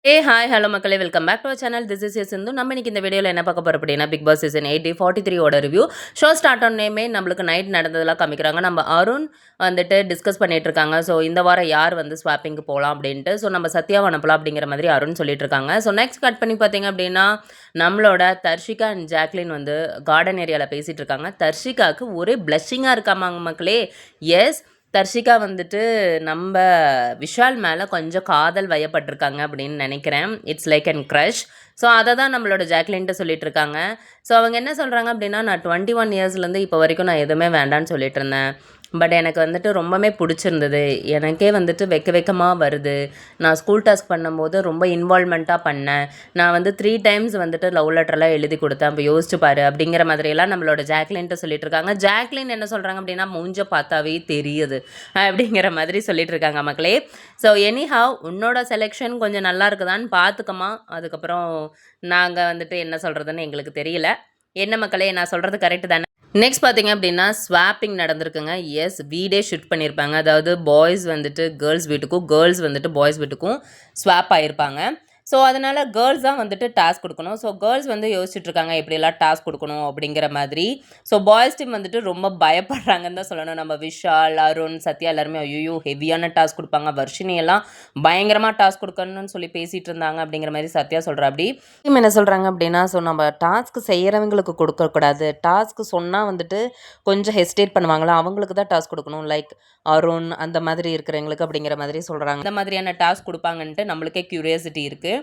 Hi hello மக்களே, welcome back to our channel. This is Sindhu. நம்ம இன்னைக்கு இந்த வீடியோவில் என்ன பார்க்க போகிறோம் அப்படின்னா, பிக் பாஸ் சீசன் 8 43 ஓட ரிவ்யூ. ஷோ ஸ்டார்ட் ஆனேமே நம்மளுக்கு நைட் நடந்ததெல்லாம் காமிக்கிறாங்க. நம்ம அருண் வந்துட்டு டிஸ்கஸ் பண்ணிட்டு இருக்காங்க. ஸோ இந்த வாரம் யார் வந்து ஸ்வாப்பிங்க்கு போகலாம் அப்படின்ட்டு. ஸோ நம்ம சத்யாவை அனுப்பலாம் அப்படிங்கிற மாதிரி அருண் சொல்லிட்டு இருக்காங்க. ஸோ நெக்ஸ்ட் கட் பண்ணி பார்த்தீங்க அப்படின்னா, நம்மளோட தர்ஷிகா அண்ட் ஜாக்லின் வந்து கார்டன் ஏரியாவில் பேசிகிட்டு இருக்காங்க. தர்ஷிகாவுக்கு ஒரே பிளஷிங்காக இருக்காமாங்க மக்களே. எஸ், தர்ஷிகா வந்துட்டு நம்ம விஷால் மேலே கொஞ்சம் காதல் வயப்பட்டிருக்காங்க அப்படின்னு நினைக்கிறேன். It's like and crush. So அதை தான் நம்மளோட ஜாக்லின்ட்டு சொல்லிட்டு இருக்காங்க. ஸோ அவங்க என்ன சொல்கிறாங்க அப்படின்னா, நான் 21 இயர்ஸ்லேருந்து இப்போ வரைக்கும் நான் எதுவுமே வேண்டான்னு சொல்லிட்டு இருந்தேன். பட் எனக்கு வந்துட்டு ரொம்பவே பிடிச்சிருந்தது. எனக்கே வந்துட்டு வெக்கமாக வருது. நான் ஸ்கூல் டாஸ்க் பண்ணும்போது ரொம்ப இன்வால்வ்மெண்ட்டாக பண்ணேன். நான் வந்து 3 டைம்ஸ் வந்துட்டு லவ் லெட்டர்லாம் எழுதி கொடுத்தேன். அப்போ யோசிச்சு பாரு அப்படிங்கிற மாதிரியெல்லாம் நம்மளோட ஜாக்லின்ட்டு சொல்லிட்டு இருக்காங்க. ஜாக்லின் என்ன சொல்கிறாங்க அப்படின்னா, மூஞ்ச பார்த்தாவே தெரியுது அப்படிங்கிற மாதிரி சொல்லிட்டு இருக்காங்க மக்களே. ஸோ எனிஹவ், உன்னோட செலெக்ஷன் கொஞ்சம் நல்லா இருக்குதான்னு பார்த்துக்கமா. அதுக்கப்புறம் நாங்கள் வந்துட்டு என்ன சொல்கிறதுன்னு எங்களுக்கு தெரியல. என்ன மக்களே, நான் சொல்கிறது கரெக்டு தானே? நெக்ஸ்ட் பார்த்தீங்க அப்படின்னா, ஸ்வாப்பிங் நடந்திருக்குங்க. எஸ், வீடே ஷிஃப்ட் பண்ணியிருப்பாங்க. அதாவது பாய்ஸ் வந்துட்டு கேர்ள்ஸ் வீட்டுக்கும், கேர்ள்ஸ் வந்துட்டு பாய்ஸ் வீட்டுக்கும் ஸ்வாப் ஆகிருப்பாங்க. ஸோ அதனால் கேர்ள்ஸ் தான் வந்துட்டு டாஸ்க் கொடுக்கணும். ஸோ கேர்ள்ஸ் வந்து யோசிச்சுட்ருக்காங்க எப்படியெல்லாம் டாஸ்க் கொடுக்கணும் அப்படிங்கிற மாதிரி. ஸோ பாய்ஸ் டீம் வந்துட்டு ரொம்ப பயப்படுறாங்கன்னு தான் சொல்லணும். நம்ம விஷால், அருண், சத்யா எல்லாருமே ஐயோ ஹெவியான டாஸ்க் கொடுப்பாங்க, வர்ஷினியெல்லாம் பயங்கரமாக டாஸ்க் கொடுக்கணும்னு சொல்லி பேசிகிட்டு இருந்தாங்க அப்படிங்கிற மாதிரி சத்யா சொல்கிறா. அப்படி டீம் என்ன சொல்கிறாங்க அப்படின்னா, ஸோ நம்ம டாஸ்க் செய்கிறவங்களுக்கு கொடுக்கக்கூடாது. டாஸ்க் சொன்னால் வந்துட்டு கொஞ்சம் ஹெசிடேட் பண்ணுவாங்களா, அவங்களுக்கு தான் டாஸ்க் கொடுக்கணும். லைக் அருண் அந்த மாதிரி இருக்கிறவங்களுக்கு அப்படிங்கிற மாதிரி சொல்கிறாங்க. இந்த மாதிரியான டாஸ்க் கொடுப்பாங்கன்ட்டு நம்மளுக்கே க்யூரியாசிட்டி இருக்குது.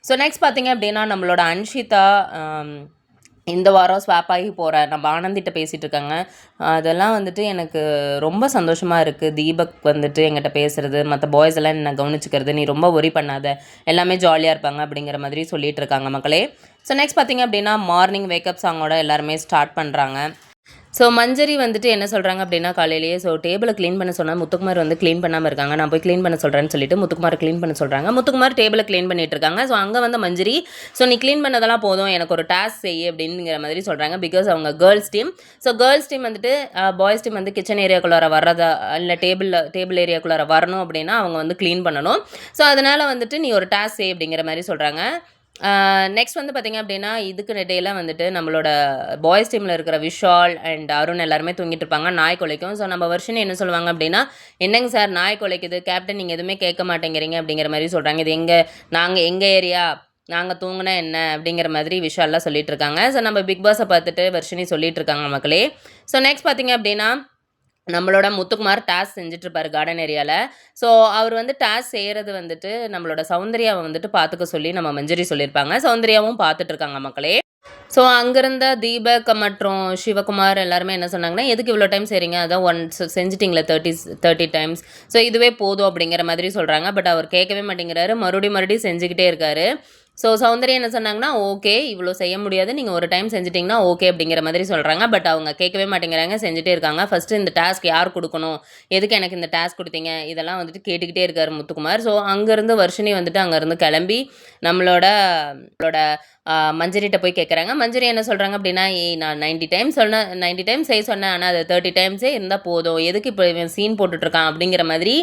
ஸோ நெக்ஸ்ட் பார்த்தீங்க அப்படின்னா, நம்மளோட அன்ஷிதா இந்த வாரம் ஸ்வாப் ஆகி போகிறேன் நம்ம ஆனந்திட்ட பேசிகிட்டு இருக்காங்க. அதெல்லாம் வந்துட்டு எனக்கு ரொம்ப சந்தோஷமாக இருக்குது. தீபக் வந்துட்டு எங்கிட்ட பேசுகிறது, மற்ற பாய்ஸ் எல்லாம் என்ன கவனிச்சுக்கிறது, நீ ரொம்ப ஒரி பண்ணாத, எல்லாமே ஜாலியாக இருப்பாங்க அப்படிங்கிற மாதிரி சொல்லிகிட்டு இருக்காங்க மக்களே. ஸோ நெக்ஸ்ட் பார்த்திங்க அப்படின்னா, மார்னிங் வேக்கப் சாங்கோட எல்லாருமே ஸ்டார்ட் பண்ணுறாங்க. ஸோ மஞ்சரி வந்துட்டு என்ன சொல்கிறாங்க அப்படின்னா, காலையிலேயே ஸோ டேபிளை க்ளீன் பண்ண சொன்னால் முத்துக்குமார் வந்து க்ளீன் பண்ணாமல் இருக்காங்க, நான் போய் க்ளீன் பண்ண சொல்கிறேன்னு சொல்லிட்டு முத்துக்குமார் க்ளீன் பண்ண சொல்கிறாங்க. முத்துக்குமார் டேபிளை க்ளீன் பண்ணிட்டு இருக்காங்க. ஸோ அங்கே வந்து மஞ்சரி, ஸோ நீ க்ளீன் பண்ணதெல்லாம் போதும், எனக்கு ஒரு டாஸ்க் செய்ய அப்படிங்கிற மாதிரி சொல்கிறாங்க. பிகாஸ் அவங்க girls team. So girls team வந்துட்டு பாய்ஸ் டீம் வந்து கிச்சன் ஏரியாக்குள்ளார வர்றதா இல்லை டேபிள் ஏரியாக்குள்ளார வரணும் அப்படின்னா அவங்க வந்து க்ளீன் பண்ணணும். ஸோ அதனால் வந்துட்டு நீ ஒரு டாஸ்க் செய் அப்படிங்கிற மாதிரி சொல்கிறாங்க. நெக்ஸ்ட் வந்து பார்த்திங்க அப்படின்னா, இதுக்கு இடையில வந்துட்டு நம்மளோட பாய்ஸ் டீமில் இருக்கிற விஷால் அண்ட் அருண் எல்லாருமே தூங்கிட்டு இருப்பாங்க. நாய் குலைக்கும். ஸோ நம்ம வருஷன் என்ன சொல்லுவாங்க அப்படின்னா, என்னங்க சார் நாய் குலைக்குது, கேப்டன் நீங்கள் எதுவுமே கேட்க மாட்டேங்கிறீங்க அப்படிங்கிற மாதிரி சொல்கிறாங்க. இது எங்கள் ஏரியா, நாங்கள் தூங்கினா என்ன அப்படிங்கிற மாதிரி விஷால்லாம் சொல்லிட்டு இருக்காங்க. ஸோ நம்ம பிக் பாஸை பார்த்துட்டு வர்ஷினி சொல்லிட்டு இருக்காங்க மக்களே. ஸோ நெக்ஸ்ட் பார்த்திங்க அப்படின்னா, நம்மளோட முத்துக்குமார் டாஸ்க் செஞ்சுட்ருப்பார் கார்டன் ஏரியாவில். ஸோ அவர் வந்து டாஸ்க் செய்கிறது வந்துட்டு நம்மளோட சௌந்தர்யாவை வந்துட்டு பார்த்துக்க சொல்லி நம்ம மஞ்சரி சொல்லியிருப்பாங்க. சௌந்தர்யாவும் பார்த்துட்ருக்காங்க மக்களே. ஸோ அங்கேருந்த தீபக் மற்றும் சிவகுமார் எல்லாருமே என்ன சொன்னாங்கன்னா, எதுக்கு இவ்வளோ டைம் செய்கிறீங்க, அதான் ஒன்ஸ் செஞ்சிட்டிங்களே 30 டைம்ஸ், ஸோ இதுவே போதும் அப்படிங்கிற மாதிரி சொல்கிறாங்க. பட் அவர் கேட்கவே மாட்டேங்கிறாரு, மறுபடியும் செஞ்சுக்கிட்டே இருக்காரு. ஸோ சௌந்தர்யா என்ன சொன்னாங்கன்னா, ஓகே இவ்வளோ செய்ய முடியாது, நீங்கள் ஒரு டைம் செஞ்சிட்டிங்கன்னா ஓகே அப்படிங்கிற மாதிரி சொல்கிறாங்க. பட் அவங்க கேட்கவே மாட்டேங்கிறாங்க, செஞ்சுட்டே இருக்காங்க. ஃபஸ்ட்டு இந்த டாஸ்க் யார் கொடுக்கணும், எதுக்கு எனக்கு இந்த டாஸ்க் கொடுத்தீங்க, இதெல்லாம் வந்துட்டு கேட்டுக்கிட்டே இருக்கார் முத்துக்குமார். ஸோ அங்கேருந்து வர்ஷினி வந்துட்டு அங்கேருந்து கிளம்பி நம்மளோட மஞ்சரிட்ட போய் கேட்குறாங்க. மஞ்சரி என்ன சொல்கிறாங்க அப்படின்னா, நான் 90 டைம்ஸ் செய்ய சொன்னேன், ஆனால் அது 30 டைம்ஸே இருந்தால் போதும், எதுக்கு இப்போ இவன் சீன் போட்டுட்ருக்கான் அப்படிங்கிற மாதிரி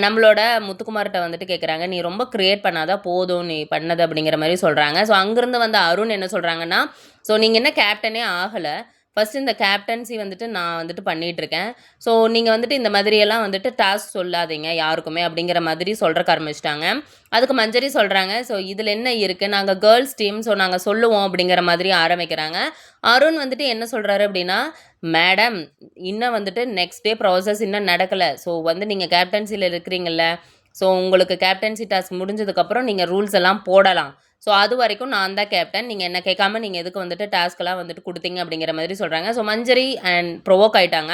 நம்மளோட முத்துக்குமார்கிட்ட வந்துட்டு கேட்குறாங்க. நீ ரொம்ப க்ரியேட் பண்ணாதான் போதும் நீ பண்ணது அப்படிங்கிற மாதிரி சொல்கிறாங்க. ஸோ அங்கேருந்து வந்து அருண் என்ன சொல்கிறாங்கன்னா, ஸோ நீங்கள் என்ன கேப்டனே ஆகலை, ஃபஸ்ட்டு இந்த கேப்டன்சி வந்துட்டு நான் வந்துட்டு பண்ணிகிட்ருக்கேன். ஸோ நீங்கள் வந்துட்டு இந்த மாதிரியெல்லாம் வந்துட்டு டாஸ்க் சொல்லாதீங்க யாருக்குமே அப்படிங்கிற மாதிரி சொல்கிறக்கு ஆரம்பிச்சிட்டாங்க. அதுக்கு மஞ்சரி சொல்கிறாங்க, ஸோ இதில் என்ன இருக்குது, நாங்கள் கேர்ள்ஸ் டீம், ஸோ நாங்கள் சொல்லுவோம் அப்படிங்கிற மாதிரி ஆரம்பிக்கிறாங்க. அருண் வந்துட்டு என்ன சொல்கிறாரு அப்படின்னா, மேடம் இன்னும் வந்துட்டு நெக்ஸ்ட் டே ப்ராசஸ் இன்னும் நடக்கலை, ஸோ வந்து நீங்கள் கேப்டன்சியில் இருக்கிறீங்கள, ஸோ உங்களுக்கு கேப்டன்சி டாஸ்க் முடிஞ்சதுக்கப்புறம் நீங்கள் ரூல்ஸ் எல்லாம் போடலாம், ஸோ அது வரைக்கும் நான் தான் கேப்டன், நீங்கள் என்ன கேட்காம நீங்கள் எதுக்கு வந்துட்டு டாஸ்க்கெல்லாம் வந்துட்டு கொடுத்தீங்க அப்படிங்கிற மாதிரி சொல்கிறாங்க. ஸோ மஞ்சரி அண்ட் ப்ரொவோக் ஆகிட்டாங்க.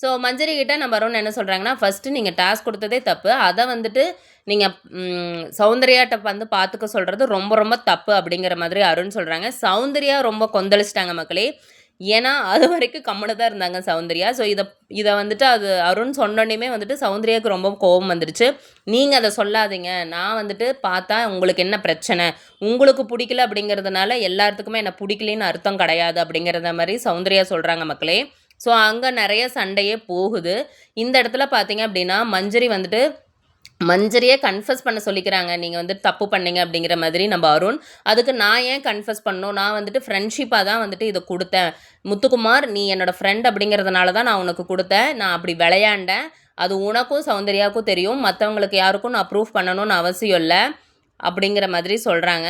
ஸோ மஞ்சரி கிட்ட நம்ம அருண் என்ன சொல்கிறாங்கன்னா, ஃபஸ்ட்டு நீங்கள் டாஸ்க் கொடுத்ததே தப்பு, அதை வந்துட்டு நீங்கள் சௌந்தர்யாட்ட வந்து பார்த்துக்க சொல்கிறது ரொம்ப ரொம்ப தப்பு அப்படிங்கிற மாதிரி அருண் சொல்கிறாங்க. சௌந்தர்யா ரொம்ப கொந்தளிச்சிட்டாங்க மக்களே. ஏன்னா அது வரைக்கும் கம்முனு தான் இருந்தாங்க சௌந்தர்யா. ஸோ இதை வந்துட்டு அது அருண் சொன்னோன்னே வந்துட்டு சௌந்தர்யாவுக்கு ரொம்ப கோபம் வந்துடுச்சு. நீங்கள் அதை சொல்லாதீங்க, நான் வந்துட்டு பார்த்தா உங்களுக்கு என்ன பிரச்சனை, உங்களுக்கு பிடிக்கல அப்படிங்கிறதுனால எல்லாத்துக்குமே என்ன பிடிக்கலன்னு அர்த்தம் கிடையாது அப்படிங்கிறத மாதிரி சௌந்தர்யா சொல்கிறாங்க மக்களே. ஸோ அங்கே நிறைய சண்டையே போகுது. இந்த இடத்துல பார்த்தீங்க அப்படின்னா, மஞ்சரி வந்துட்டு மஞ்சரியை கன்ஃபஸ் பண்ண சொல்லிக்கிறாங்க. நீங்கள் வந்து தப்பு பண்ணீங்க அப்படிங்கிற மாதிரி நம்ம அருண். அதுக்கு நான் ஏன் கன்ஃபஸ் பண்ணணும்? நான் வந்துட்டு ஃப்ரெண்ட்ஷிப்பாக தான் வந்துட்டு இதை கொடுத்தேன். முத்துக்குமார், நீ என்னோட ஃப்ரெண்ட் அப்படிங்கிறதுனால தான் நான் உனக்கு கொடுத்தேன். நான் அப்படி விளையாண்டேன். அது உனக்கும் சௌந்தர்யாவுக்கும் தெரியும். மற்றவங்களுக்கு யாருக்கும் நான் ப்ரூஃப் பண்ணணும்னு அவசியம் இல்லை அப்படிங்கிற மாதிரி சொல்கிறாங்க.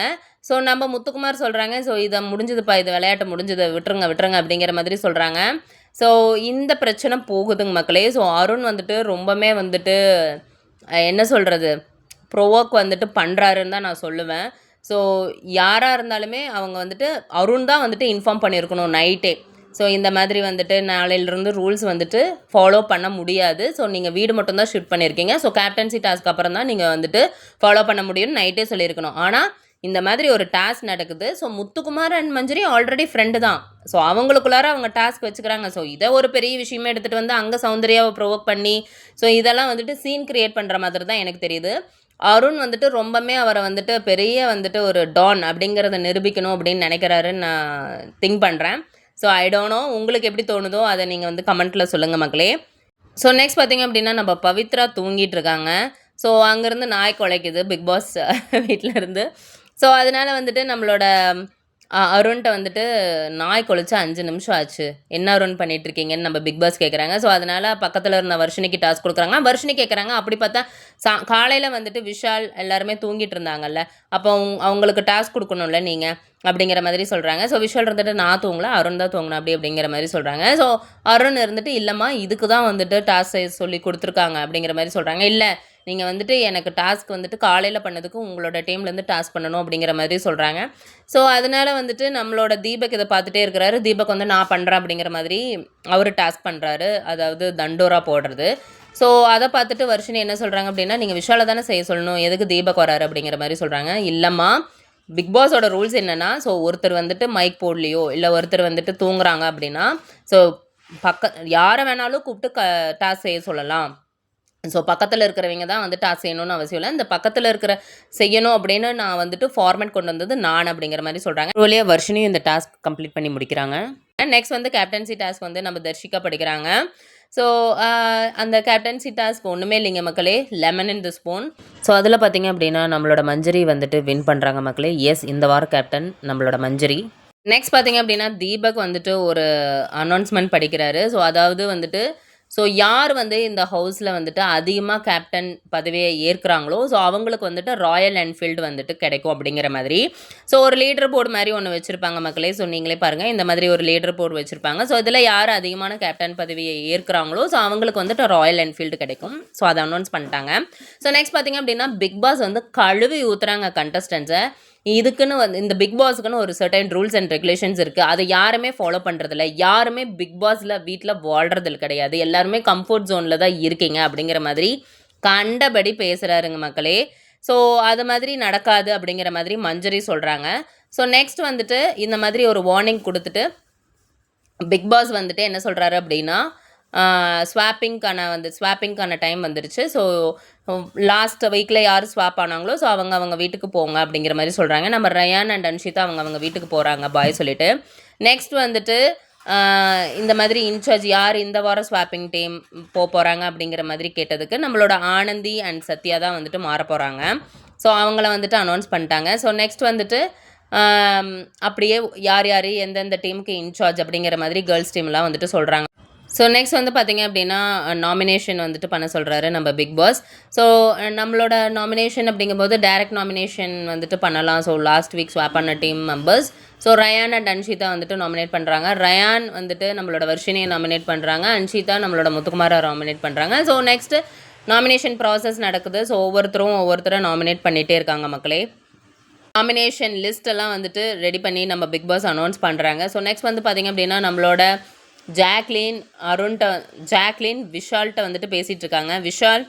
ஸோ நம்ம முத்துக்குமார் சொல்கிறாங்க, ஸோ இதை முடிஞ்சதுப்பா, இது விளையாட்டு முடிஞ்சது, விட்டுருங்க விட்டுருங்க அப்படிங்கிற மாதிரி சொல்கிறாங்க. ஸோ இந்த பிரச்சனை போகுதுங்க மக்களே. ஸோ அருண் வந்துட்டு ரொம்பவே வந்துட்டு என்ன சொல்கிறது, ப்ரொவோக் வந்துட்டு பண்ணுறாருன்னு தான் நான் சொல்லுவேன். ஸோ யாராக இருந்தாலுமே அவங்க வந்துட்டு அருண் தான் வந்துட்டு இன்ஃபார்ம் பண்ணியிருக்கணும் நைட்டே. ஸோ இந்த மாதிரி வந்துட்டு நாளையிலிருந்து ரூல்ஸ் வந்துட்டு ஃபாலோ பண்ண முடியாது. ஸோ நீங்கள் வீடு மட்டும் தான் ஷிஃப்ட் பண்ணியிருக்கீங்க. ஸோ கேப்டன்சி டாஸ்க்கு அப்புறம் தான் நீங்கள் வந்துட்டு ஃபாலோ பண்ண முடியும்னு நைட்டே சொல்லியிருக்கணும். ஆனால் இந்த மாதிரி ஒரு டாஸ்க் நடக்குது. So Muthukumar and Manjari already friend தான். ஸோ அவங்களுக்குள்ளார அவங்க டாஸ்க் வச்சுக்கிறாங்க. ஸோ இதை ஒரு பெரிய விஷயமே எடுத்துகிட்டு வந்து அங்கே சௌந்தர்யாவை ப்ரொவோக் பண்ணி ஸோ இதெல்லாம் வந்துட்டு சீன் கிரியேட் பண்ணுற மாதிரி தான் எனக்கு தெரியுது. அருண் வந்துட்டு ரொம்பவே அவரை வந்துட்டு பெரிய வந்துட்டு ஒரு டான் அப்படிங்கிறத நிரூபிக்கணும் அப்படின்னு நினைக்கிறாருன்னு நான் திங்க் பண்ணுறேன். ஸோ ஐ டோன்ட் நோ, உங்களுக்கு எப்படி தோணுதோ அதை நீங்கள் வந்து கமெண்ட்டில் சொல்லுங்கள் மக்களே. ஸோ நெக்ஸ்ட் பார்த்திங்க அப்படின்னா நம்ம பவித்ரா தூங்கிட்டு இருக்காங்க. ஸோ அங்கேருந்து நாய் குலைக்குது பிக் பாஸ் வீட்டிலேருந்து. ஸோ அதனால் வந்துட்டு நம்மளோட அருண்கிட்ட வந்துட்டு நாய் குலைச்சி 5 நிமிஷம் ஆச்சு, என்ன அருண் பண்ணிகிட்ருக்கீங்கன்னு நம்ம பிக் பாஸ் கேட்குறாங்க. ஸோ அதனால் பக்கத்தில் இருந்த வர்ஷினிக்கு டாஸ்க் கொடுக்குறாங்க. வர்ஷினி கேட்குறாங்க. அப்படி பார்த்தா காலையில் வந்துட்டு விஷால் எல்லாருமே தூங்கிட்டு இருந்தாங்கல்ல, அப்போ அவங்களுக்கு டாஸ்க் கொடுக்கணும்ல நீங்கள் அப்படிங்கிற மாதிரி சொல்கிறாங்க. ஸோ விஷால் இருந்துட்டு நான் தூங்கல, அருண் தான் தூங்கணும் அப்படிங்கிற மாதிரி சொல்கிறாங்க. ஸோ அருண் இருந்துட்டு இல்லைம்மா இதுக்கு தான் வந்துட்டு டாஸ்க் சொல்லி கொடுத்துருக்காங்க அப்படிங்கிற மாதிரி சொல்கிறாங்க. இல்லை, நீங்கள் வந்துட்டு எனக்கு டாஸ்க் வந்துட்டு காலையில் பண்ணதுக்கு உங்களோட டீம்லேருந்து டாஸ்க் பண்ணணும் அப்படிங்கிற மாதிரி சொல்கிறாங்க. ஸோ அதனால் வந்துட்டு நம்மளோட தீபக் இதை பார்த்துட்டே இருக்கிறாரு. தீபக் வந்து நான் பண்ணுறேன் அப்படிங்கிற மாதிரி அவர் டாஸ்க் பண்ணுறாரு, அதாவது தண்டோரா போடுறது. ஸோ அதை பார்த்துட்டு வர்ஷினி என்ன சொல்கிறாங்க அப்படின்னா, நீங்கள் விஷாலை தானே செய்ய சொல்லணும், எதுக்கு தீபக் வராரு அப்படிங்கிற மாதிரி சொல்கிறாங்க. இல்லைம்மா, பிக் பாஸோட ரூல்ஸ் என்னென்னா, ஸோ ஒருத்தர் வந்துட்டு மைக் போடலையோ இல்லை ஒருத்தர் வந்துட்டு தூங்குறாங்க அப்படின்னா ஸோ யாரை வேணாலும் கூப்பிட்டு டாஸ்க் செய்ய சொல்லலாம். ஸோ பக்கத்தில் இருக்கிறவங்க தான் வந்து டாஸ்க் செய்யணும்னு அவசியம் இல்லை. இந்த பக்கத்தில் இருக்கிற செய்யணும் அப்படின்னு நான் வந்துட்டு ஃபார்மேட் கொண்டு வந்தது நான் அப்படிங்கிற மாதிரி சொல்கிறாங்க. வழியாக வர்ஷினியும் இந்த டாஸ்க் கம்ப்ளீட் பண்ணி முடிக்கிறாங்க. நெக்ஸ்ட் வந்து கேப்டன்சி டாஸ்க் வந்து நம்ம தர்ஷிகா படிக்கிறாங்க. ஸோ அந்த கேப்டன்சி டாஸ்க் ஒன்றுமே இல்லைங்க மக்களே, lemon in the spoon. So அதில் பார்த்திங்க அப்படின்னா நம்மளோட மஞ்சரி வந்துட்டு வின் பண்ணுறாங்க மக்களே. எஸ், இந்த வார கேப்டன் நம்மளோட மஞ்சரி. நெக்ஸ்ட் பார்த்திங்க அப்படின்னா தீபக் வந்துட்டு ஒரு அனௌன்ஸ்மெண்ட் படிக்கிறாரு. ஸோ அதாவது வந்துட்டு ஸோ யார் வந்து இந்த ஹவுஸில் வந்துட்டு அதிகமாக கேப்டன் பதவியை ஏற்கிறாங்களோ ஸோ அவங்களுக்கு வந்துட்டு ராயல் என்ஃபீல்டு வந்துட்டு கிடைக்கும் அப்படிங்கிற மாதிரி. ஸோ ஒரு லீடர் போர்டு மாதிரி ஒன்று வச்சுருப்பாங்க மக்களே. ஸோ நீங்களே பாருங்கள், இந்த மாதிரி ஒரு லீடர் போர்டு வச்சுருப்பாங்க. ஸோ இதில் யார் அதிகமான கேப்டன் பதவியை ஏற்கிறாங்களோ ஸோ அவங்களுக்கு வந்துட்டு ராயல் என்ஃபீல்டு கிடைக்கும். ஸோ அதை அனௌன்ஸ் பண்ணிட்டாங்க. ஸோ நெக்ஸ்ட் பார்த்திங்க அப்படின்னா பிக் பாஸ் வந்து கழுவி ஊற்றுறாங்க கண்டஸ்டன்ஸை. இதுக்குன்னு வந்து இந்த பிக் பாஸுக்குன்னு ஒரு சர்டைன் ரூல்ஸ் அண்ட் ரெகுலேஷன்ஸ் இருக்குது. அதை யாருமே ஃபாலோ பண்ணுறதில்ல. யாருமே பிக் பாஸில் வீட்டில் வாழ்கிறதில் கிடையாது. எல்லாருமே கம்ஃபர்ட் ஜோனில் தான் இருக்கீங்க அப்படிங்கிற மாதிரி கண்டபடி பேசுகிறாருங்க மக்களே. ஸோ அது மாதிரி நடக்காது அப்படிங்கிற மாதிரி மஞ்சரி சொல்கிறாங்க. ஸோ நெக்ஸ்ட் வந்துட்டு இந்த மாதிரி ஒரு வார்னிங் கொடுத்துட்டு பிக் பாஸ் வந்துட்டு என்ன சொல்கிறாரு அப்படின்னா, ஸ்வாப்பிங்க்கான டைம் வந்துடுச்சு. ஸோ லாஸ்ட் வீக்கில் யார் ஸ்வாப் ஆனாங்களோ ஸோ அவங்க வீட்டுக்கு போங்க அப்படிங்கிற மாதிரி சொல்கிறாங்க. நம்ம ரயான் அண்ட் அன்ஷிதா அவங்க வீட்டுக்கு போகிறாங்க பாய் சொல்லிவிட்டு. நெக்ஸ்ட் வந்துட்டு இந்த மாதிரி இன்சார்ஜ் யார் இந்த வாரம் ஸ்வாப்பிங் டீம் போகிறாங்க அப்படிங்கிற மாதிரி கேட்டதுக்கு நம்மளோட ஆனந்தி அண்ட் சத்யா தான் வந்துட்டு மாற போகிறாங்க. ஸோ அவங்கள வந்துட்டு அனௌன்ஸ் பண்ணிட்டாங்க. ஸோ நெக்ஸ்ட் வந்துட்டு அப்படியே யார் எந்தெந்த டீமுக்கு இன்சார்ஜ் அப்படிங்கிற மாதிரி கேர்ள்ஸ் டீம்லாம் வந்துட்டு சொல்கிறாங்க. ஸோ நெக்ஸ்ட் வந்து பார்த்திங்க அப்படின்னா நாமினேஷன் வந்துட்டு பண்ண சொல்கிறாரு நம்ம பிக் பாஸ். ஸோ நம்மளோட நாமினேஷன் அப்படிங்கும்போது டைரக்ட் நாமினேஷன் வந்துட்டு பண்ணலாம். ஸோ லாஸ்ட் வீக் ஸ்வாப் பண்ண team members. So Raiyan and Anshitha வந்துட்டு நாமினேட் பண்ணுறாங்க. ரயான் வந்துட்டு நம்மளோட வர்ஷினியை நாமினேட் பண்ணுறாங்க. அன்ஷிதா நம்மளோட முத்துக்குமாரை நாமினேட் பண்ணுறாங்க. ஸோ நெக்ஸ்ட்டு நாமினேஷன் ப்ராசஸ் நடக்குது. ஸோ ஒவ்வொருத்தரை நாமினேட் பண்ணிகிட்டே இருக்காங்க மக்களே. நாமினேஷன் லிஸ்ட்டெல்லாம் வந்துட்டு ரெடி பண்ணி நம்ம பிக் பாஸ் அனௌன்ஸ் பண்ணுறாங்க. ஸோ நெக்ஸ்ட் வந்து பார்த்திங்க அப்படின்னா நம்மளோட ஜாக்லின் விஷால்கிட்ட வந்துட்டு பேசிகிட்டு இருக்காங்க. விஷால்,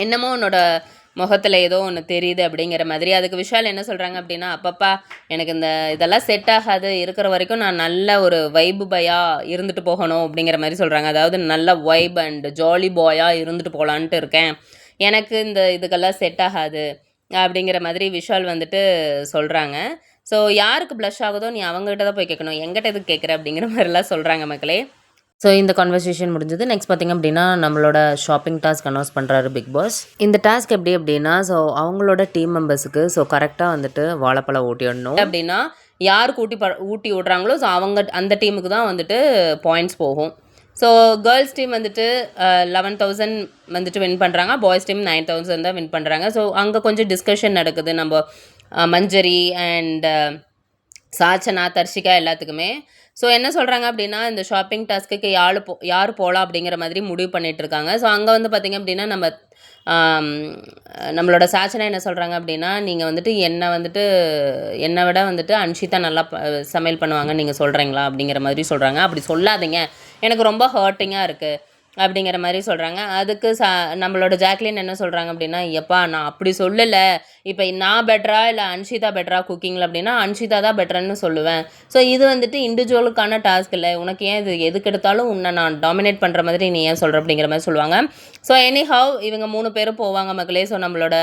என்னமோ உன்னோட முகத்தில் ஏதோ ஒன்று தெரியுது அப்படிங்கிற மாதிரி. அதுக்கு விஷால் என்ன சொல்கிறாங்க அப்படின்னா, அப்பப்பா எனக்கு இதெல்லாம் செட் ஆகாது, இருக்கிற வரைக்கும் நான் நல்ல ஒரு வைபு பாயாக இருந்துட்டு போகணும் அப்படிங்கிற மாதிரி சொல்கிறாங்க. அதாவது நல்ல வைப் அண்ட் ஜாலி பாயாக இருந்துட்டு போகலான்ட்டு இருக்கேன், எனக்கு இதுக்கெல்லாம் செட் ஆகாது அப்படிங்கிற மாதிரி விஷால் வந்துட்டு சொல்கிறாங்க. ஸோ யாருக்கு ப்ளஷ் ஆகுதோ நீ அவங்ககிட்ட தான் போய் கேட்கணும், எங்கிட்ட எதுக்கு கேட்குற அப்படிங்கிற மாதிரிலாம் சொல்கிறாங்க மக்களே. ஸோ இந்த கான்வர்சேஷன் முடிஞ்சது. நெக்ஸ்ட் பார்த்திங்க அப்படின்னா நம்மளோட ஷாப்பிங் டாஸ்க் அனௌன்ஸ் பண்ணுறாரு பிக் பாஸ். இந்த டாஸ்க் எப்படி அப்படின்னா, ஸோ அவங்களோட டீம் மெம்பர்ஸுக்கு ஸோ கரெக்டாக வந்துட்டு வாழைப்பழம் ஊட்டிடணும் அப்படின்னா யாருக்கு ஊட்டி விட்றாங்களோ ஸோ அவங்க அந்த டீமுக்கு தான் வந்துட்டு பாயிண்ட்ஸ் போகும். ஸோ கேர்ள்ஸ் டீம் வந்துட்டு 11,000 வந்துட்டு வின் பண்ணுறாங்க, பாய்ஸ் டீம் 9,000 தான் வின் பண்ணுறாங்க. ஸோ அங்கே கொஞ்சம் டிஸ்கஷன் நடக்குது. நம்ம மஞ்சரி அண்ட் சாச்சனா, தர்ஷிகா எல்லாத்துக்குமே. ஸோ என்ன சொல்கிறாங்க அப்படின்னா, இந்த ஷாப்பிங் டாஸ்க்குக்கு யார் போகலாம் அப்படிங்கிற மாதிரி முடிவு பண்ணிகிட்ருக்காங்க. ஸோ அங்கே வந்து பார்த்திங்க அப்படின்னா நம்மளோட சாச்சனா என்ன சொல்கிறாங்க அப்படின்னா, நீங்கள் வந்துட்டு என்னை விட வந்துட்டு அன்ஷிதா நல்லா சமையல் பண்ணுவாங்கன்னு நீங்கள் சொல்கிறீங்களா அப்படிங்கிற மாதிரி சொல்கிறாங்க. அப்படி சொல்லாதீங்க, எனக்கு ரொம்ப ஹர்ட்டிங்காக இருக்குது அப்படிங்கிற மாதிரி சொல்கிறாங்க. அதுக்கு நம்மளோட ஜாக்லின் என்ன சொல்கிறாங்க அப்படின்னா, எப்பா நான் அப்படி சொல்லலை, இப்போ நான் பெட்டரா இல்லை அன்ஷிதா பெட்டரா குக்கிங்கில் அப்படின்னா அன்ஷிதா தான் பெட்டர்ன்னு சொல்லுவேன். ஸோ இது வந்துட்டு இண்டிவிஜுவலுக்கான டாஸ்க் இல்லை, உனக்கு ஏன் இது எதுக்கு எடுத்தாலும் உன்னை நான் டாமினேட் பண்ணுற மாதிரி நீ ஏன் சொல்கிற அப்படிங்கிற மாதிரி சொல்லுவாங்க. ஸோ எனிஹவ் இவங்க 3 பேரும் போவாங்க மக்களே. ஸோ நம்மளோட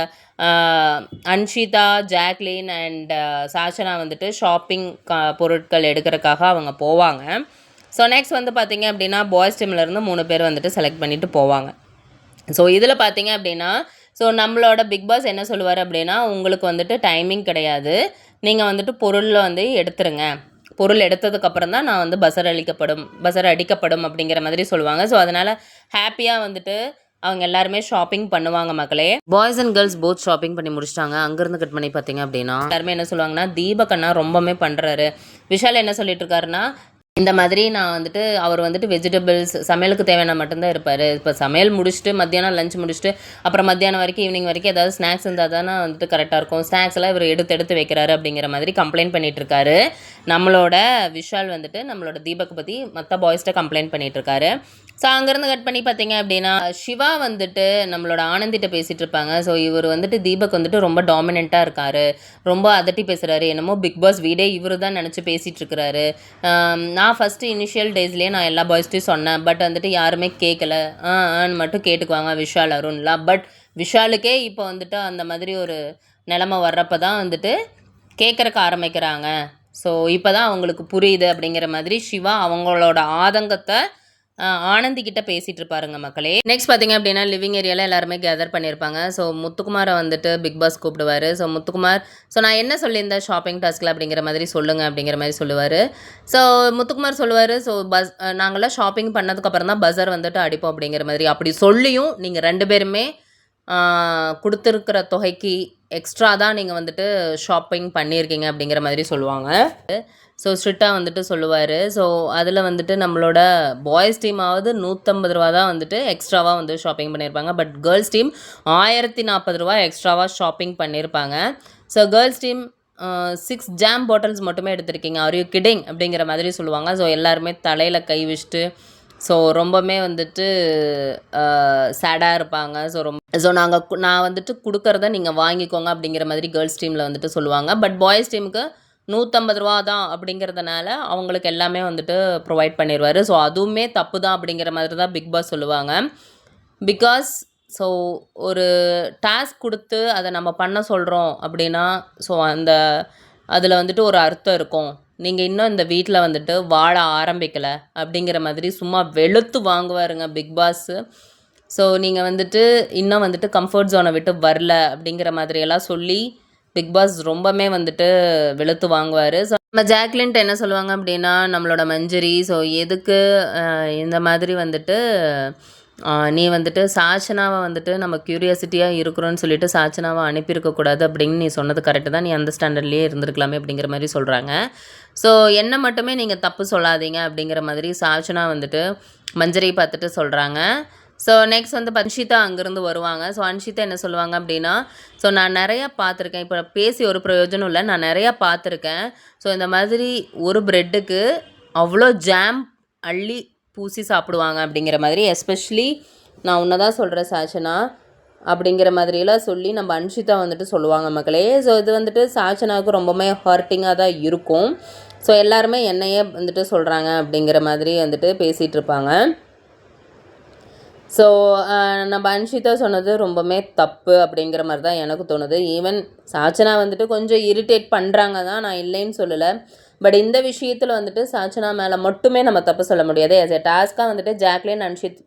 அன்ஷிதா, ஜாக்லின் அண்ட் சாச்சனா வந்துட்டு ஷாப்பிங் பொருட்கள் எடுக்கிறதுக்காக அவங்க போவாங்க. ஸோ நெக்ஸ்ட் வந்து பார்த்திங்க அப்படின்னா பாய்ஸ் டீம்லேருந்து 3 பேர் வந்துட்டு செலக்ட் பண்ணிவிட்டு போவாங்க. ஸோ இதில் பார்த்திங்க அப்படின்னா ஸோ நம்மளோட பிக் பாஸ் என்ன சொல்லுவார் அப்படின்னா, உங்களுக்கு வந்துட்டு டைமிங் கிடையாது, நீங்கள் வந்துட்டு பொருளில் வந்து எடுத்துருங்க, பொருள் எடுத்ததுக்கப்புறம் தான் நான் வந்து பஸர் அடிக்கப்படும் அப்படிங்கிற மாதிரி சொல்லுவாங்க. ஸோ அதனால் ஹாப்பியாக வந்துட்டு அவங்க எல்லாருமே ஷாப்பிங் பண்ணுவாங்க மக்களே. Boys and girls both shopping பண்ணி முடிச்சிட்டாங்க. அங்கேருந்து கட் பண்ணி பார்த்திங்க அப்படின்னா எல்லாருமே என்ன சொல்லுவாங்கன்னா, தீபக் அண்ணா ரொம்பவே பண்ணுறாரு. விஷால் என்ன சொல்லிட்டு இருக்காருன்னா, இந்த மாதிரி நான் வந்துட்டு அவர் வந்துட்டு வெஜிடபிள்ஸ் சமையலுக்கு தேவையான மட்டும்தான் இருப்பார். இப்போ சமையல் முடிச்சுட்டு மத்தியானம் லஞ்ச் முடிச்சுட்டு அப்புறம் மத்தியானம் வரைக்கும் ஈவினிங் வரைக்கும் ஏதாவது ஸ்நாக்ஸ் இருந்தால் தானே வந்துட்டு கரெக்டாக இருக்கும். ஸ்நாக்ஸ் எல்லாம் இவர் எடுத்து வைக்கிறாரு அப்படிங்கிற மாதிரி கம்ப்ளைண்ட் பண்ணிகிட்டு இருக்காரு. நம்மளோட விஷால் வந்துட்டு நம்மளோட தீபக் பற்றி மற்ற பாய்ஸ்கிட்ட கம்ப்ளைண்ட் பண்ணிகிட்டு இருக்காரு. ஸோ அங்கேருந்து கட் பண்ணி பார்த்தீங்க அப்படின்னா சிவா வந்துட்டு நம்மளோட ஆனந்திட்ட பேசிகிட்டு இருப்பாங்க. ஸோ இவர் வந்துட்டு தீபக் வந்துட்டு ரொம்ப டாமினண்ட்டாக இருக்கார், ரொம்ப அதட்டி பேசுகிறாரு, என்னமோ பிக் பாஸ் வீடே இவர் தான் நினச்சி பேசிகிட்டு இருக்கிறாரு. நான் ஃபஸ்ட்டு இனிஷியல் டேஸ்லேயே நான் எல்லா பாய்ஸ்ட்டையும் சொன்னேன், பட் வந்துட்டு யாருமே கேட்கல, மட்டும் கேட்டுக்குவாங்க விஷால், அருண்லாம். பட் விஷாலுக்கே இப்போ வந்துட்டு அந்த மாதிரி ஒரு நிலமை வர்றப்ப தான் வந்துட்டு கேட்குறக்கு ஆரம்பிக்கிறாங்க. ஸோ இப்போ தான் அவங்களுக்கு புரியுது அப்படிங்கிற மாதிரி சிவா அவங்களோட ஆதங்கத்தை ஆனந்தி கிட்ட பேசிகிட்டு இருப்பாருங்க மக்களே. நெக்ஸ்ட் பார்த்தீங்க அப்படின்னா லிவிங் ஏரியாவில் எல்லாருமே கேதர் பண்ணியிருப்பாங்க. ஸோ முத்துக்குமாரை வந்துட்டு பிக் பாஸ் கூப்பிடுவார். ஸோ முத்துக்குமார், ஸோ நான் என்ன சொல்லியிருந்தேன் ஷாப்பிங் டாஸ்கில் அப்படிங்கிற மாதிரி சொல்லுங்கள் அப்படிங்கிற மாதிரி சொல்லுவார். ஸோ முத்துக்குமார் சொல்லுவார், ஸோ நாங்களாம் ஷாப்பிங் பண்ணதுக்கப்புறம் தான் பஸர் வந்துட்டு அடிப்போம் அப்படிங்கிற மாதிரி. அப்படி சொல்லியும் நீங்கள் 2 பேருமே கொடுத்துருக்கிற தொகைக்கு எக்ஸ்ட்ரா தான் நீங்கள் வந்துட்டு ஷாப்பிங் பண்ணியிருக்கீங்க அப்படிங்கிற மாதிரி சொல்லுவாங்க. ஸோ ஸ்ட்ரிக்டாக வந்துட்டு சொல்லுவார். ஸோ அதில் வந்துட்டு நம்மளோட பாய்ஸ் டீமாவது 150 ரூபா தான் வந்துட்டு எக்ஸ்ட்ராவாக வந்து ஷாப்பிங் பண்ணியிருப்பாங்க. பட் கேர்ள்ஸ் டீம் 1040 ரூபா எக்ஸ்ட்ராவாக ஷாப்பிங் பண்ணியிருப்பாங்க. So girls team 6 jam bottles மட்டுமே எடுத்திருக்கீங்க, ஆர் யூ கிடிங் அப்படிங்கிற மாதிரி சொல்லுவாங்க. ஸோ எல்லாருமே தலையில் கை வச்சுட்டு ஸோ ரொம்பவுமே வந்துட்டு சேடாக இருப்பாங்க. நான் வந்துட்டு கொடுக்குறத நீங்கள் வாங்கிக்கோங்க அப்படிங்கிற மாதிரி கேர்ள்ஸ் டீமில் வந்துட்டு சொல்லுவாங்க. பட் பாய்ஸ் டீமுக்கு 150 ரூபா தான் அப்படிங்கிறதுனால அவங்களுக்கு எல்லாமே வந்துட்டு ப்ரொவைட் பண்ணிடுவார். ஸோ அதுவுமே தப்பு தான் அப்படிங்கிற மாதிரி தான் பிக் பாஸ் சொல்லுவாங்க. பிகாஸ் ஸோ ஒரு டாஸ்க் கொடுத்து அதை நம்ம பண்ண சொல்கிறோம் அப்படின்னா ஸோ அதில் வந்துட்டு ஒரு அர்த்தம் இருக்கும். நீங்கள் இன்னும் இந்த வீட்டில் வந்துட்டு வாழ ஆரம்பிக்கலை அப்படிங்கிற மாதிரி சும்மா வெளுத்து வாங்குவாருங்க பிக் பாஸு. ஸோ நீங்கள் வந்துட்டு இன்னும் வந்துட்டு கம்ஃபர்ட் ஜோனை விட்டு வரல அப்படிங்கிற மாதிரியெல்லாம் சொல்லி பிக் பாஸ் ரொம்பவே வந்துட்டு வெளுத்து வாங்குவார். ஸோ நம்ம ஜாக்லின்ட்டு என்ன சொல்லுவாங்க அப்படின்னா, நம்மளோட மஞ்சரி, ஸோ எதுக்கு இந்த மாதிரி வந்துட்டு நீ வந்துட்டு சாச்சனாவை வந்துட்டு நம்ம க்யூரியாசிட்டியாக இருக்கிறோன்னு சொல்லிட்டு சாச்சனாவை அனுப்பியிருக்கக்கூடாது அப்படின்னு நீ சொன்னது கரெக்டு தான், நீ அந்த ஸ்டாண்டர்ட்லேயே இருந்திருக்கலாமே அப்படிங்கிற மாதிரி சொல்கிறாங்க. ஸோ என்ன மட்டுமே நீங்கள் தப்பு சொல்லாதீங்க அப்படிங்கிற மாதிரி சாச்சனா வந்துட்டு மஞ்சரியை பார்த்துட்டு சொல்கிறாங்க. ஸோ நெக்ஸ்ட் வந்து அன்ஷிதா அங்கேருந்து வருவாங்க. ஸோ அன்ஷிதா என்ன சொல்லுவாங்க அப்படின்னா, ஸோ நான் நிறையா பார்த்துருக்கேன், இப்போ பேசி ஒரு பிரயோஜனம் இல்லை, நான் நிறையா பார்த்துருக்கேன். ஸோ இந்த மாதிரி ஒரு ப்ரெட்டுக்கு அவ்வளோ ஜாம் அள்ளி பூசி சாப்பிடுவாங்க அப்படிங்கிற மாதிரி, எஸ்பெஷலி நான் உன்னை தான் சொல்கிறேன் சாச்சனா அப்படிங்கிற மாதிரியெல்லாம் சொல்லி நம்ம அன்ஷிதா வந்துட்டு சொல்லுவாங்க மக்களே. ஸோ இது வந்துட்டு சாச்சனாவுக்கு ரொம்பவுமே ஹர்ட்டிங்காக தான் இருக்கும். ஸோ எல்லாருமே என்னையே வந்துட்டு சொல்கிறாங்க அப்படிங்கிற மாதிரி வந்துட்டு பேசிகிட்டு இருப்பாங்க. ஸோ நம்ம அன்ஷிதா சொன்னது ரொம்பவுமே தப்பு அப்படிங்கிற மாதிரி தான் எனக்கு தோணுது. ஈவன் சாச்சனா வந்துட்டு கொஞ்சம் இரிட்டேட் பண்ணுறாங்க தான், நான் இல்லைன்னு சொல்லலை. பட் இந்த விஷயத்தில் வந்துட்டு சாச்சனா மேலே மட்டுமே நம்ம தப்பு சொல்ல முடியாது. ஆஸ் எ டாஸ்க்காக வந்துட்டு ஜாக்லின்,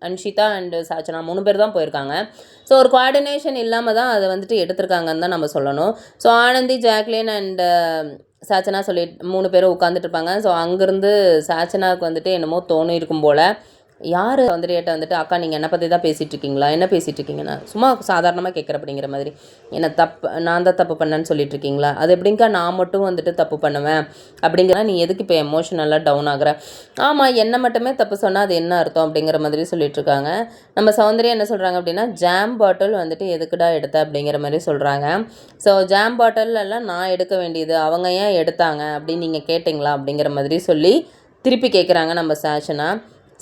அன்ஷிதா அண்டு சாச்சனா 3 பேர் தான் போயிருக்காங்க. ஸோ ஒரு கோஆர்டினேஷன் இல்லாமல் தான் அதை வந்துட்டு எடுத்திருக்காங்கன்னு தான் நம்ம சொல்லணும். So Anandhi, Jacqueline and Sachana 3 பேரும் உட்காந்துட்டு இருப்பாங்க. ஸோ அங்கேருந்து சாச்சனாவுக்கு வந்துட்டு என்னமோ தோணியிருக்கும் போல், யார் சௌந்தர்யாட்ட வந்துட்டு அக்கா நீங்கள் என்னை பற்றி தான் பேசிகிட்டு இருக்கீங்களா, என்ன பேசிகிட்டு இருக்கீங்கன்னா, சும்மா சாதாரணமாக கேட்குற அப்படிங்கிற மாதிரி, என்ன நான் தான் தப்பு பண்ணேன்னு சொல்லிட்டு இருக்கீங்களா, அது எப்படிங்க்கா நான் மட்டும் வந்துட்டு தப்பு பண்ணுவேன் அப்படிங்கிற, நீ எதுக்கு இப்போ எமோஷனலாக டவுன் ஆகுற, ஆமாம் என்ன மட்டுமே தப்பு சொன்னால் அது என்ன அர்த்தம் அப்படிங்கிற மாதிரி சொல்லிட்டு இருக்காங்க. நம்ம சௌந்தர்யா என்ன சொல்கிறாங்க அப்படின்னா, ஜாம் பாட்டில் வந்துட்டு எதுக்குடா எடுத்த அப்படிங்கிற மாதிரி சொல்கிறாங்க. ஸோ ஜாம் பாட்டில் எல்லாம் நான் எடுக்க வேண்டியது, அவங்க ஏன் எடுத்தாங்க அப்படின்னு நீங்கள் கேட்டிங்களா அப்படிங்கிற மாதிரி சொல்லி திருப்பி கேட்குறாங்க நம்ம சாச்சனா.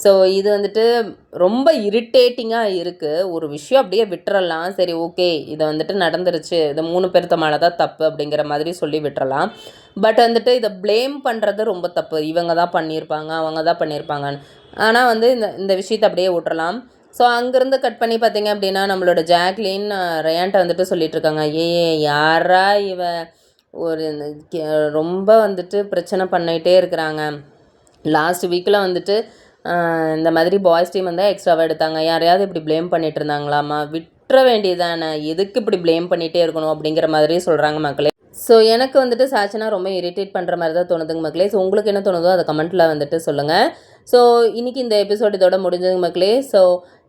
ஸோ இது வந்துட்டு ரொம்ப இரிட்டேட்டிங்காக இருக்குது. ஒரு விஷயம் அப்படியே விட்டுறலாம், சரி ஓகே இதை வந்துட்டு நடந்துருச்சு, இது 3 பேர்த்த மேலே தான் தப்பு அப்படிங்கிற மாதிரி சொல்லி விட்டுறலாம். பட் வந்துட்டு இதை ப்ளேம் பண்ணுறது ரொம்ப தப்பு, இவங்க தான் பண்ணியிருப்பாங்க, அவங்க தான் பண்ணியிருப்பாங்கன்னு. ஆனால் வந்து இந்த விஷயத்தை அப்படியே விட்டுறலாம். ஸோ அங்கேருந்து கட் பண்ணி பார்த்தீங்க அப்படின்னா, நம்மளோட ஜாக்லின் ரயான்ட்ட வந்துட்டு சொல்லிகிட்ருக்காங்க, யாரா இவ ஒரு ரொம்ப வந்துட்டு பிரச்சனை பண்ணிகிட்டே இருக்கிறாங்க. லாஸ்ட் வீக்கில் வந்துட்டு இந்த மாதிரி பாய்ஸ் டீம் வந்து எக்ஸ்ட்ராவாக எடுத்தாங்க, யாரையாவது இப்படி ப்ளேம் பண்ணிட்டு இருந்தாங்களாமா, விட்டுற வேண்டியதானே, எதுக்கு இப்படி ப்ளேம் பண்ணிகிட்டே இருக்கணும் அப்படிங்கிற மாதிரி சொல்கிறாங்க மக்களே. ஸோ எனக்கு வந்துட்டு சாச்சனா ரொம்ப இரிட்டேட் பண்ணுற மாதிரி தான் தோணுதுங்க மக்களே. ஸோ உங்களுக்கு என்ன தோணுதோ அதை கமெண்ட்டில் வந்துட்டு சொல்லுங்கள். ஸோ இன்றைக்கி இந்த எபிசோட் இதோட முடிஞ்சதுங்க மக்களே. ஸோ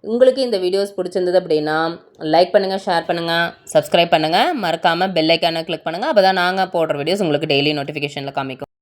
உங்களுக்கு இந்த வீடியோஸ் பிடிச்சிருந்தது அப்படின்னா லைக் பண்ணுங்கள், ஷேர் பண்ணுங்கள், சப்ஸ்கிரைப் பண்ணுங்கள், மறக்காமல் பெல் ஐக்கானை கிளிக் பண்ணுங்கள். அப்போ தான் நாங்கள் போடுற வீடியோஸ் உங்களுக்கு டெய்லி நோட்டிஃபிகேஷனில் காமிக்கும்.